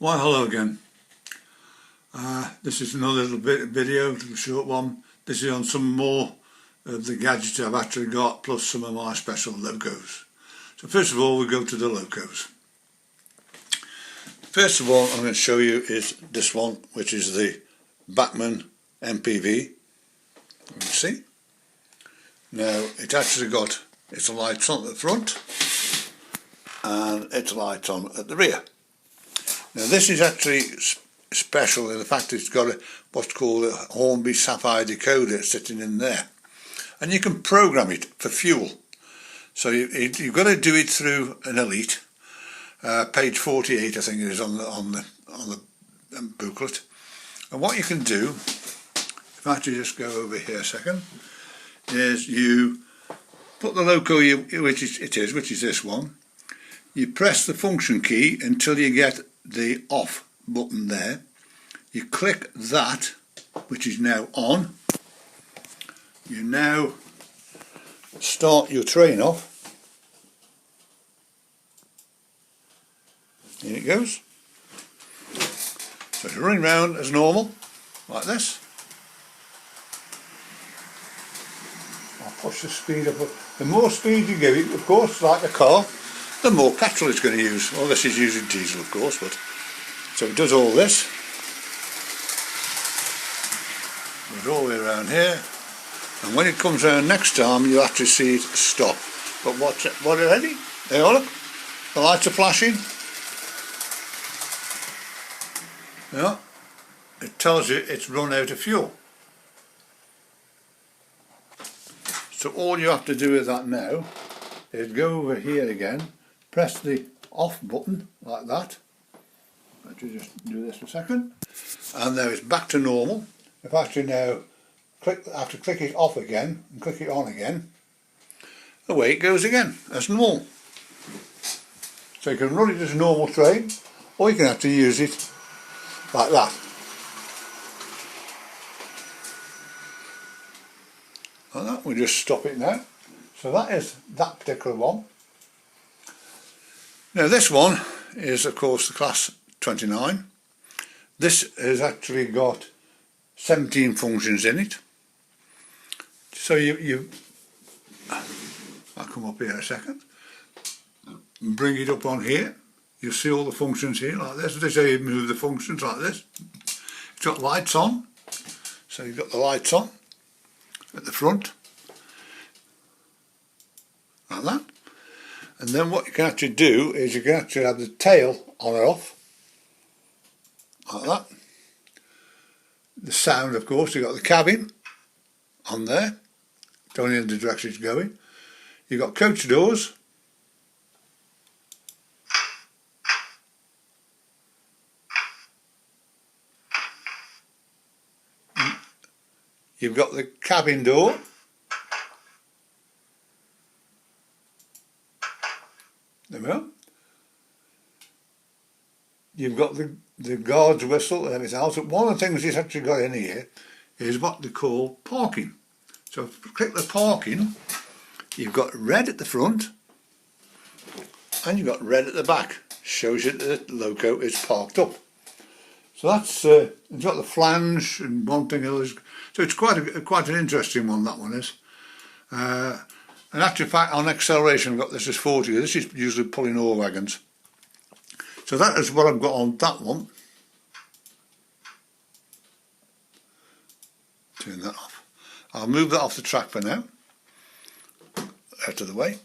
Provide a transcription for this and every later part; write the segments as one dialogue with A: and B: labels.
A: Why hello again. This is another little video, a short one. This is on some more of the gadgets I've actually got, plus some of my special locos. So first of all we go to the locos. First of all I'm going to show you is this one, which is the Bachmann MPV. You can see. Now it's actually got its lights on at the front and its lights on at the rear. Now this is actually special in the fact it's got what's called a Hornby Sapphire decoder sitting in there, and you can program it for fuel. So you've got to do it through an Elite, page 48 I think it is on the booklet. And what you can do, if I actually just go over here a second, is you put the loco which is this one. You press the function key until you get the off button there. You click that, which is now on. You now start your train off. Here it goes. So it's running round as normal, like this. I'll push the speed up. The more speed you give it, of course, like a car, the more petrol it's going to use. Well, this is using diesel, of course, but so it does all this. Goes all the way around here, and when it comes around next time, you actually see it stop. But what already? There, look, the lights are flashing. Yeah, it tells you it's run out of fuel. So all you have to do with that now is go over here again, press the off button like that. Let me just do this a second, and now it's back to normal. If I actually now have to click it off again and click it on again, away it goes again as normal. So you can run it as a normal train, or you can actually use it like that. Like that. We'll just stop it now. So that is that particular one. Now this one is of course the Class 29. This has actually got 17 functions in it. So I'll come up here a second and bring it up on here. You'll see all the functions here like this. This is how you move the functions like this. It's got lights on, so you've got the lights on at the front like that. And then what you can actually do is you can actually have the tail on or off like that. The sound, of course, you've got the cabin on there, telling you the direction it's going. You've got coach doors. You've got the cabin door. There we go. You've got the guard's whistle and everything else. But one of the things it's actually got in here is what they call parking. So if you click the parking, you've got red at the front and you've got red at the back. Shows you that the loco is parked up. So that's it's got the flange and one thing else. So it's quite an interesting one, that one is. In actual fact, on acceleration I've got this as 40. This is usually pulling ore wagons. So that is what I've got on that one. Turn that off. I'll move that off the track for now. Out of the way.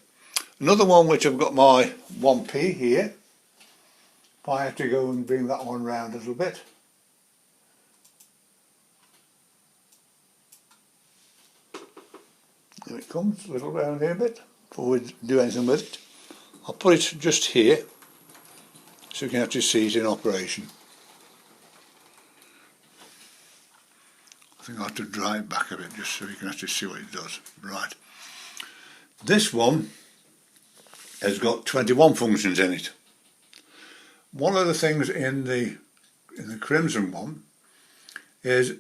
A: Another one which I've got my 1P here. If I have to go and bring that one round a little bit. There it comes, a little round here a bit, before we do anything with it. I'll put it just here, so you can actually see it in operation. I think I'll have to drive it back a bit, just so you can actually see what it does. Right. This one has got 21 functions in it. One of the things in the Crimson one is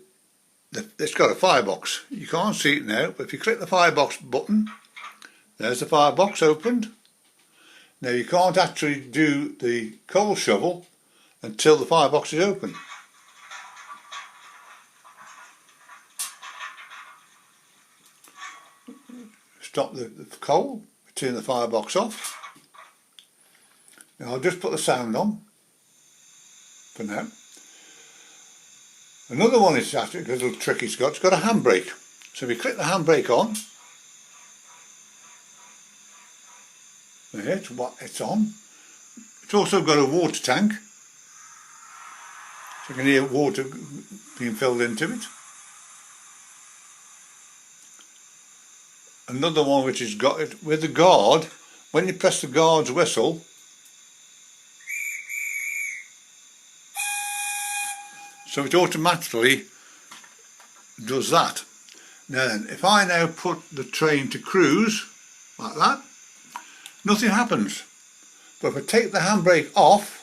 A: it's got a firebox. You can't see it now, but if you click the firebox button, there's the firebox opened. Now you can't actually do the coal shovel until the firebox is open. Stop the coal, turn the firebox off. Now I'll just put the sound on for now. Another one is actually a little trick it's got a handbrake. So if you click the handbrake on, there, it's on. It's also got a water tank, so you can hear water being filled into it. Another one which has got it with the guard, when you press the guard's whistle, so it automatically does that. Now then, if I now put the train to cruise, like that, nothing happens. But if I take the handbrake off,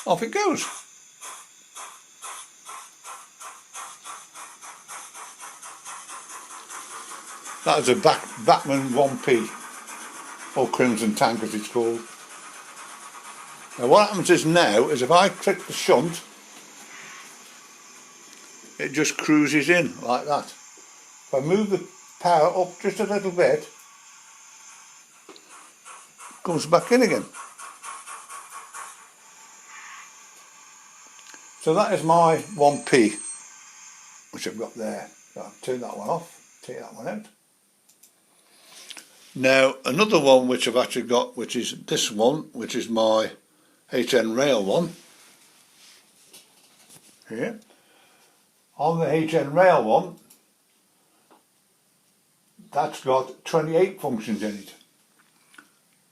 A: off it goes. That is a Bachmann 1P, or Crimson Tank as it's called. Now what happens is now, is if I click the shunt, it just cruises in like that. If I move the power up just a little bit, it comes back in again. So that is my 1P, which I've got there. So I'll turn that one off, take that one out. Now another one which I've actually got, which is this one, which is my HN rail one. Here. On the HN rail one, that's got 28 functions in it.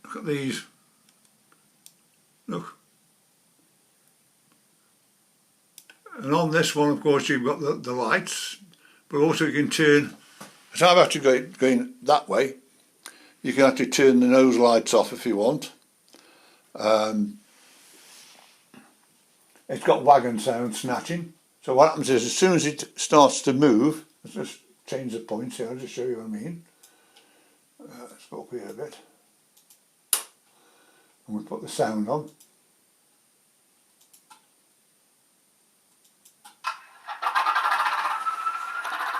A: Look at these. Look. And on this one, of course, you've got the lights, but also you can turn, as I've actually going that way, you can actually turn the nose lights off if you want. It's got wagon sound snatching. So what happens is, as soon as it starts to move, let's just change the points here, I'll just show you what I mean. Let's go up here a bit. And we'll put the sound on.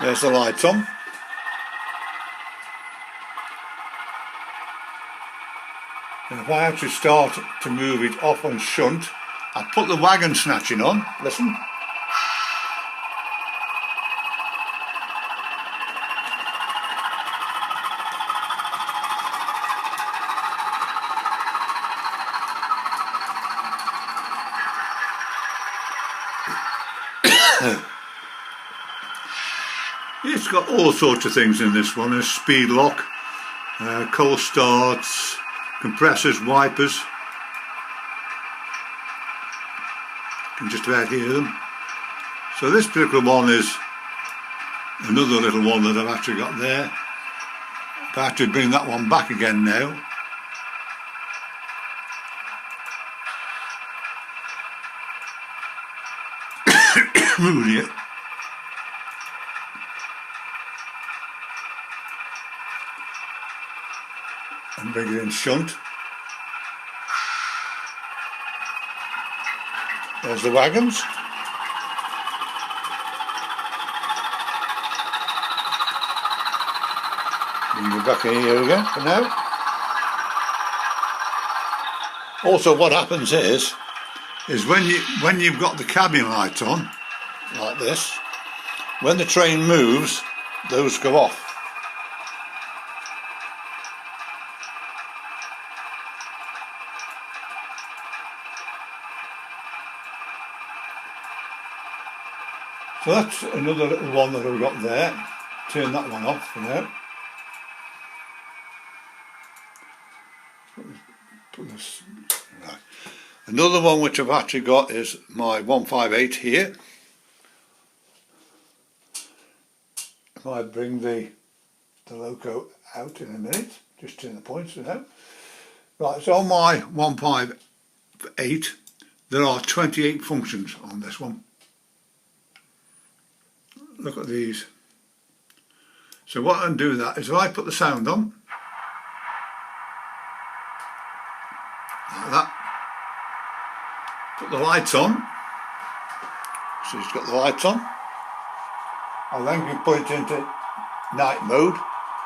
A: There's the lights on. And if I actually start to move it off on shunt, I put the wagon snatching on, listen. It's got all sorts of things in this one. There's speed lock, coal starts, compressors, wipers. You can just about hear them. So this particular one is another little one that I've actually got there. If I have to bring that one back again now. Moving it. And bring it in shunt. There's the wagons. Bring it back in here again for now. Also what happens is when you've got the cabin lights on, like this, when the train moves, those go off. So that's another little one that I've got there. Turn that one off for now. Put this, right. Another one which I've actually got is my 158 here. If I bring the loco out in a minute, just turn the points for now. Right, so on my 158 there are 28 functions on this one. Look at these. So what I can do that is if I put the sound on, like that. Put the lights on. So he's got the lights on. And then you put it into night mode,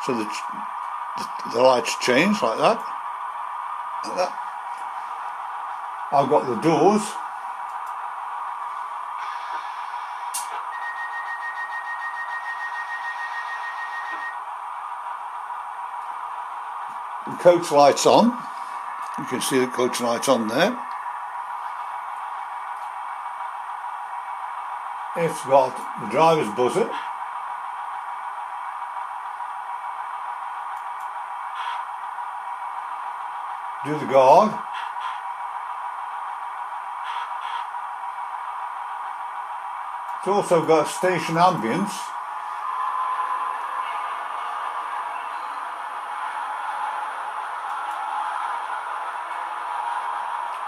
A: so the lights change like that. Like that. I've got the doors. The coach lights on. You can see the coach lights on there. It's got the driver's buzzer. Do the guard. It's also got a station ambience.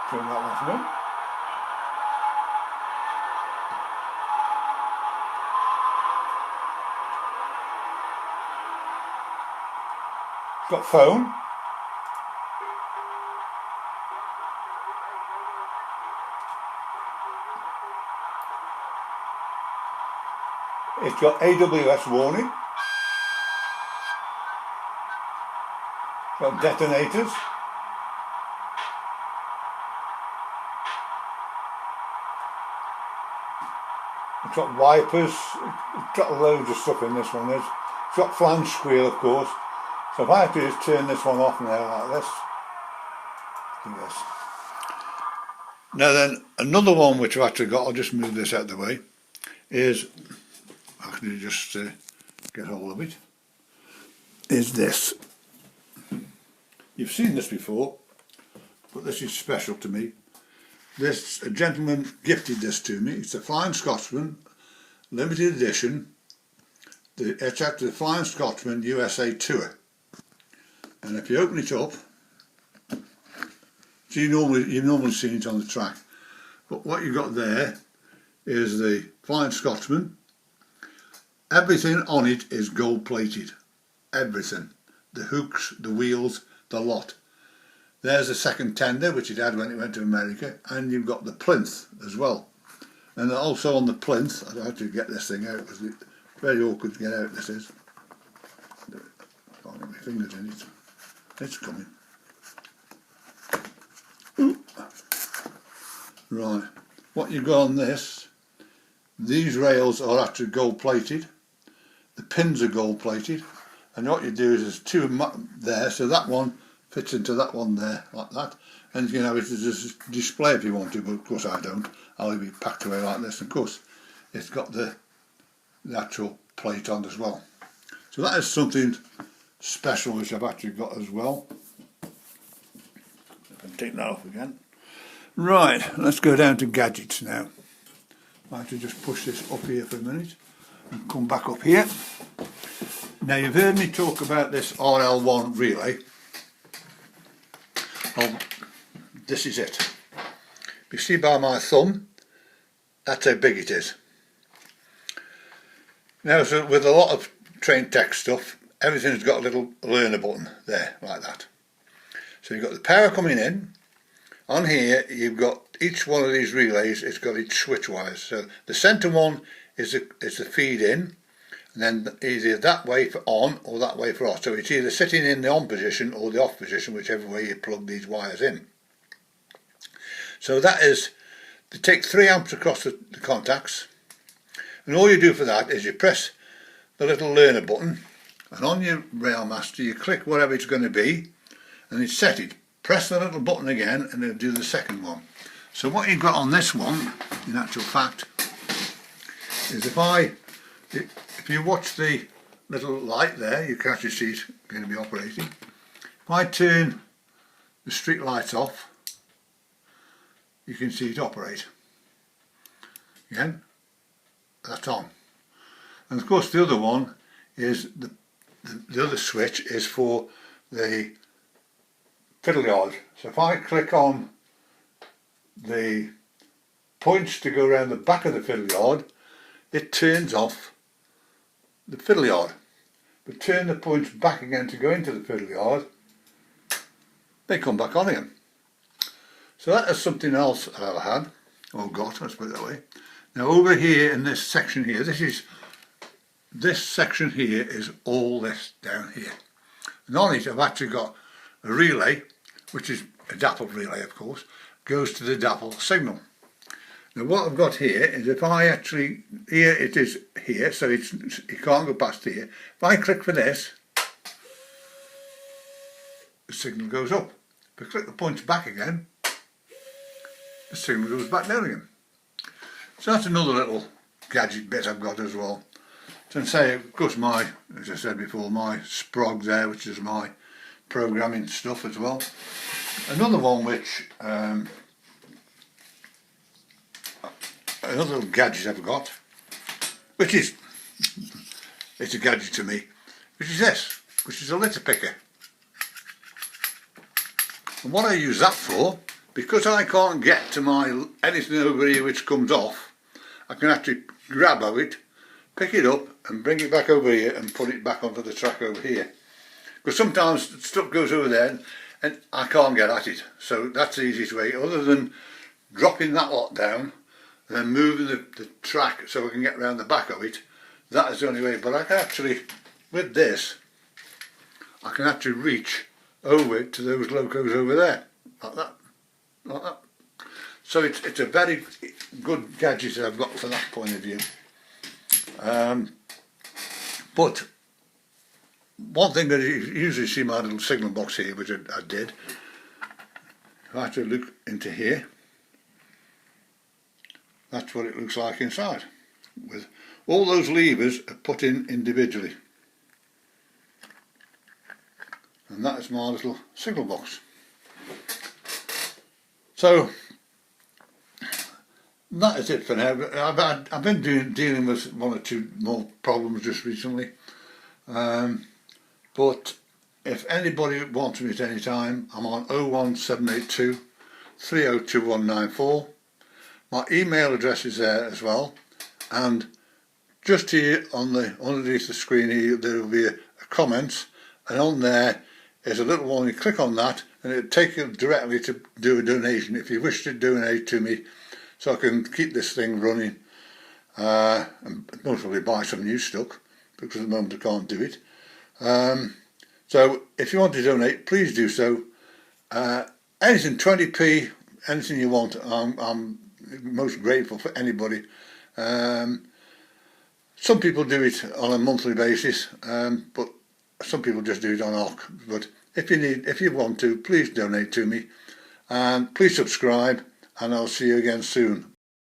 A: Turn that one for me. It's got phone. It's got AWS warning. It's got detonators. It's got wipers. It's got loads of stuff in this one. It's got flange squeal, of course. So if I have to just turn this one off now like this, do this. Now then, another one which I've actually got, I'll just move this out of the way, is, actually just get hold of it, is this. You've seen this before, but this is special to me. A gentleman gifted this to me. It's a Flying Scotsman, limited edition. It's actually the Flying Scotsman USA Tour. And if you open it up, so you've normally seen it on the track, but what you've got there is the Flying Scotsman. Everything on it is gold plated. Everything. The hooks, the wheels, the lot. There's the second tender which it had when it went to America, and you've got the plinth as well. And also on the plinth, I had to get this thing out because it's very awkward to get out, this is. Can't get my fingers in it. It's coming. Ooh. Right, what you've got on this, these rails are actually gold plated, the pins are gold plated, and what you do is there's two there, so that one fits into that one there, like that, and you can have it as a display if you want to, but of course I don't. I'll leave it packed away like this. Of course it's got the actual plate on as well, so that is something special which I've actually got as well. I can take that off again. Right, let's go down to gadgets now. I have to just push this up here for a minute and come back up here. Now you've heard me talk about this RL1 relay. Oh, this is it. You see by my thumb, that's how big it is. Now, so with a lot of train tech stuff, everything's got a little learner button there, like that. So you've got the power coming in. On here, you've got each one of these relays, it's got its switch wires. So the centre one is the feed in, and then either that way for on or that way for off. So it's either sitting in the on position or the off position, whichever way you plug these wires in. So that is, to take 3 amps across the contacts, and all you do for that is you press the little learner button, and on your Railmaster you click whatever it's going to be, and it's set it. Press the little button again and it'll do the second one. So what you've got on this one, in actual fact, is if you watch the little light there, you can actually see it going to be operating. If I turn the street lights off, you can see it operate. Again, that's on. And of course the other one is the other switch is for the fiddle yard. So if I click on the points to go around the back of the fiddle yard, it turns off the fiddle yard. But turn the points back again to go into the fiddle yard, they come back on again. So that is something else that I've had, or got, let's put it that way. Now over here in this section here, this section here is all this down here. And on it I've actually got a relay, which is a dapple relay of course, goes to the dapple signal. Now what I've got here is if I actually, here it is here, so it can't go past here. If I click for this, the signal goes up. If I click the points back again, the signal goes back down again. So that's another little gadget bit I've got as well. So say, of course, as I said before, my sprog there, which is my programming stuff as well. Another one which, another gadget I've got, which is, it's a gadget to me, which is this, which is a litter picker. And what I use that for, because I can't get to my anything over here which comes off, I can actually grab of it, pick it up and bring it back over here and put it back onto the track over here. Because sometimes stuff goes over there and I can't get at it. So that's the easiest way, other than dropping that lot down and then moving the track so I can get around the back of it. That is the only way. But I can actually, with this, I can actually reach over to those locos over there, like that, like that. So it's a very good gadget that I've got from that point of view. But one thing that you usually see my little signal box here, which I did, if I actually look into here, that's what it looks like inside. With all those levers are put in individually. And that is my little signal box. So that is it for now. I've been dealing with one or two more problems just recently, but if anybody wants me at any time, I'm on 01782 302194. My email address is there as well, and just here on the underneath the screen here there will be a comment, and on there is a little one. You click on that and it'll take you directly to do a donation if you wish to donate to me, so I can keep this thing running and most probably buy some new stock, because at the moment I can't do it. So if you want to donate, please do so. Anything, 20p, anything you want. I'm most grateful for anybody. Some people do it on a monthly basis, but some people just do it on ARC. But if you want to, please donate to me, and please subscribe, and I'll see you again soon.